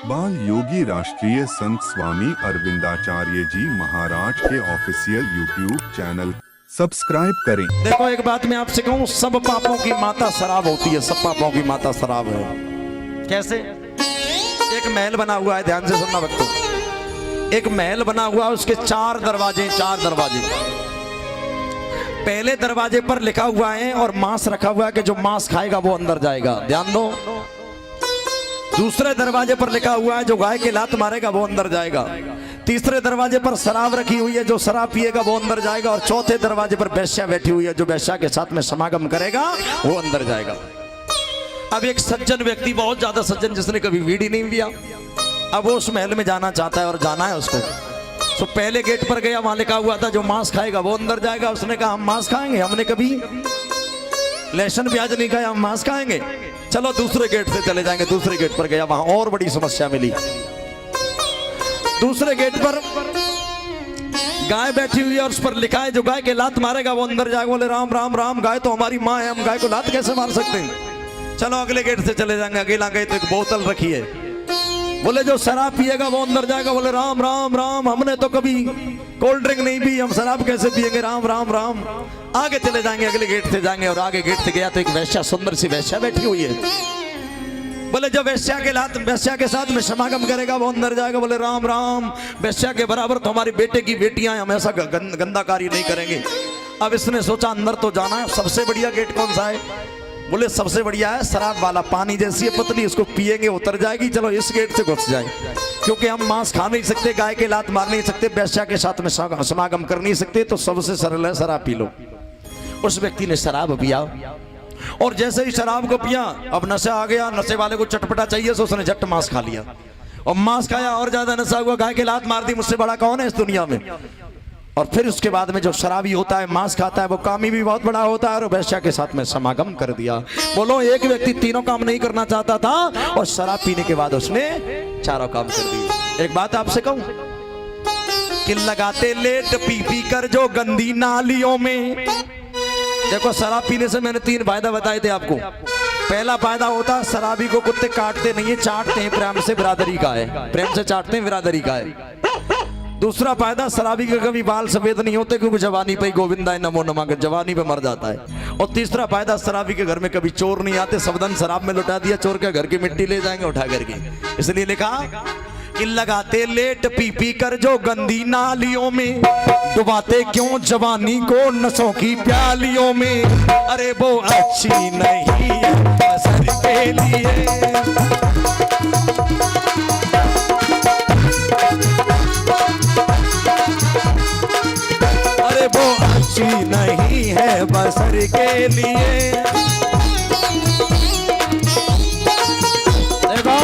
बाल योगी राष्ट्रीय संत स्वामी अरविंदाचार्य जी महाराज के ऑफिशियल यूट्यूब चैनल सब्सक्राइब करें। देखो एक बात मैं आपसे कहूं, सब पापों की माता शराब होती है, सब पापों की माता शराब है। कैसे? एक महल बना हुआ है, ध्यान से सुनना भक्तों। एक महल बना हुआ है, उसके चार दरवाजे। पहले दरवाजे पर लिखा हुआ है और मांस रखा हुआ है कि जो मांस खाएगा वो अंदर जाएगा, ध्यान दो। दूसरे दरवाजे पर लिखा हुआ है जो गाय के लात मारेगा वो अंदर जाएगा। तीसरे दरवाजे पर शराब रखी हुई है, जो शराब पिएगा वो अंदर जाएगा। और चौथे दरवाजे पर वेश्या बैठी हुई है, जो वेश्या के साथ में समागम करेगा वो अंदर जाएगा। अब एक सज्जन व्यक्ति, बहुत ज्यादा सज्जन, जिसने कभी बीड़ी नहीं लिया, अब वो उस महल में जाना चाहता है और जाना है उसको। तो पहले गेट पर गया, वहां लिखा हुआ था जो मांस खाएगा वो अंदर जाएगा। उसने कहा हम मांस खाएंगे, हमने कभी लहसुन प्याज नहीं खाया, हम मांस खाएंगे, चलो दूसरे गेट से चले जाएंगे। दूसरे गेट पर गया, वहां और बड़ी समस्या मिली। दूसरे गेट पर गाय बैठी हुई है और उस पर लिखा है जो गाय के लात मारेगा वो अंदर जाएगा। बोले राम राम राम, गाय तो हमारी माँ है, हम गाय को लात कैसे मार सकते हैं, चलो अगले गेट से चले जाएंगे। अकेला गए तो एक बोतल रखी है, बोले जो शराब पिएगा वो अंदर जाएगा। बोले राम राम राम, हमने तो कभी कोल्ड ड्रिंक नहीं पी, हम शराब कैसे पिएंगे, राम राम राम। आगे चले जाएंगे, अगले गेट से जाएंगे। और आगे गेट से गया तो एक वेश्या, सुंदर सी वेश्या बैठी हुई है। बोले जो वेश्या के साथ में समागम करेगा वो अंदर जाएगा। बोले राम राम, वेश्या के बराबर तो हमारे बेटे की बेटियां हैं, हम ऐसा गंदा कार्य नहीं करेंगे। अब इसने सोचा अंदर तो जाना है, सबसे बढ़िया गेट कौन सा है? बोले सबसे बढ़िया है शराब वाला, पानी जैसी है पतली, उसको पिएंगे उतर जाएगी, चलो इस गेट से घुस जाए। क्योंकि हम मांस खा नहीं सकते, गाय के लात मार नहीं सकते, वेश्या के साथ में समागम कर नहीं सकते, तो सबसे सरल है शराब पी लो। उस व्यक्ति ने शराब पिया और जैसे ही शराब को पिया, अब नशा आ गया, नशे वाले को चटपटा चाहिए, तो उसने झट मांस खा लिया। और मांस खाया और ज्यादा नशा हुआ, गाय के लात मार दी, मुझसे बड़ा कौन है इस दुनिया में। और फिर उसके बाद में जो शराबी होता है, मांस खाता है, वो कामी भी बहुत बड़ा होता है, और वैश्या के साथ में समागम कर दिया। बोलो एक व्यक्ति तीनों काम नहीं करना चाहता था और शराब पीने के बाद उसने चारों काम कर दिए। एक बात आपसे कहूं कि लगाते लेट पी पी कर जो गंदी नालियों में। देखो शराब पीने से मैंने 3 फायदा बताए थे आपको। पहला फायदा होता है शराबी को कुत्ते काटते नहीं है, चाटते हैं, प्रेम से बिरादरी का है, प्रेम से चाटते हैं, बिरादरी का है। दूसरा फायदा, शराबी के कभी बाल सफेद नहीं होते, क्योंकि जवानी पे गोविंदा नमो नमः के जवानी पे मर जाता है। और तीसरा फायदा, शराबी के घर में कभी चोर नहीं आते, सबदन शराब में लुटा दिया, चोर के घर की मिट्टी ले जाएंगे उठा करके। इसलिए लिखा कि लगाते लेट पी पी कर जो गंदी नालियों में, डुबाते क्यों जवानी को नशों की प्यालियों में। अरे वो अच्छी नहीं है असर के लिए, वो अच्छी नहीं है बसर के लिए। देखो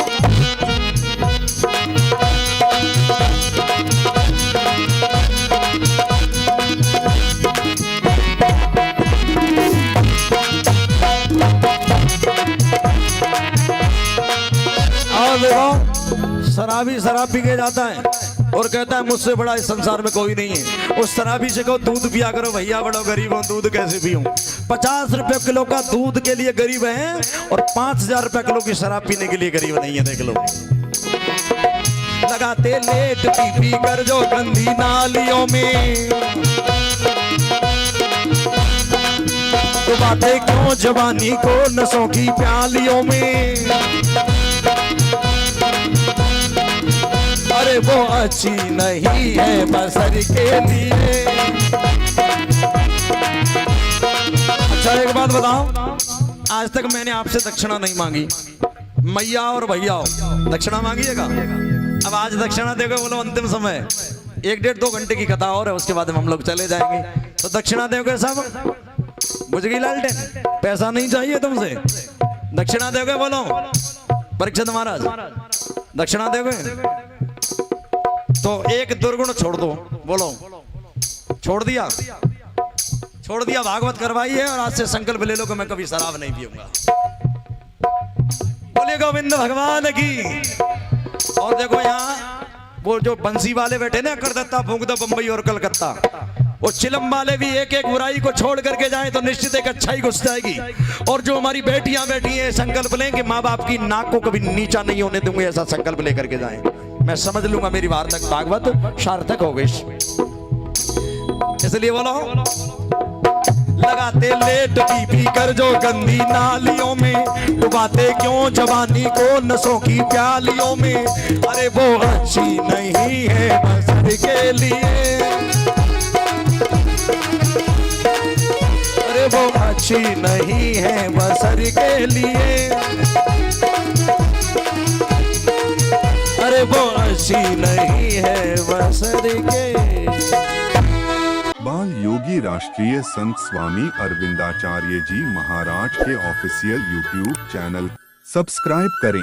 और देखो शराबी शराब पी के जाता है और कहता है मुझसे बड़ा इस संसार में कोई नहीं है। उस शराबी से कहो दूध पिया करो, भैया बड़ा गरीब हूँ, दूध कैसे पीऊं। 50 रुपए किलो का दूध के लिए गरीब है और 5000 रुपए किलो की शराब पीने के लिए गरीब नहीं है। देख लो, लगाते लेट पी पी कर जो गंदी नालियों में, डुबाते क्यों जवानी को नशों की प्यालियों में। अरे वो अच्छी नहीं है बसर के लिए। अच्छा एक बात बताओ, आज तक मैंने आपसे दक्षिणा नहीं मांगी, मैया और भैया दक्षिणा मांगिएगा। अब आज दक्षिणा देगा, बोलो अंतिम समय 1-1.5-2 घंटे की कथा और है, उसके बाद हम लोग चले जाएंगे। तो दक्षिणा दोगे सब? बुझ गई लालटेन? पैसा नहीं चाहिए तुमसे, दक्षिणा दोगे? बोलो परीक्षित महाराज दक्षिणा दोगे? तो एक दुर्गुण छोड़ दो, बोलो छोड़ दिया? छोड़ दिया, भागवत करवाई है और आज से संकल्प ले लो कि मैं कभी शराब नहीं पीऊंगा। बोलिए गोविंद भगवान की। और देखो यहाँ वो जो बंसी वाले बैठे ना, करदत्ता फूंक दो बंबई और कलकत्ता, वो चिलम वाले भी एक एक बुराई को छोड़ करके जाएं तो निश्चित एक अच्छाई घुस जाएगी। और जो हमारी बेटियां बैठी हैं संकल्प लें कि माँ बाप की नाक को कभी नीचा नहीं होने दूंगे, ऐसा संकल्प लेकर के जाएं। मैं समझ लूंगा मेरी वार्तक भागवत सार्थक हो गई। इसलिए बोलो, लगाते लेट पी कर जो गंदी नालियों में, डुबाते क्यों जवानी को नसों की प्यालियों में। अरे वो अच्छी नहीं है बसर के लिए, अरे वो अच्छी नहीं है बसर के लिए, अरे वो अच्छी नहीं है बसर के। बाल योगी राष्ट्रीय संत स्वामी अरविंदाचार्य जी महाराज के ऑफिशियल यूट्यूब चैनल सब्सक्राइब करें।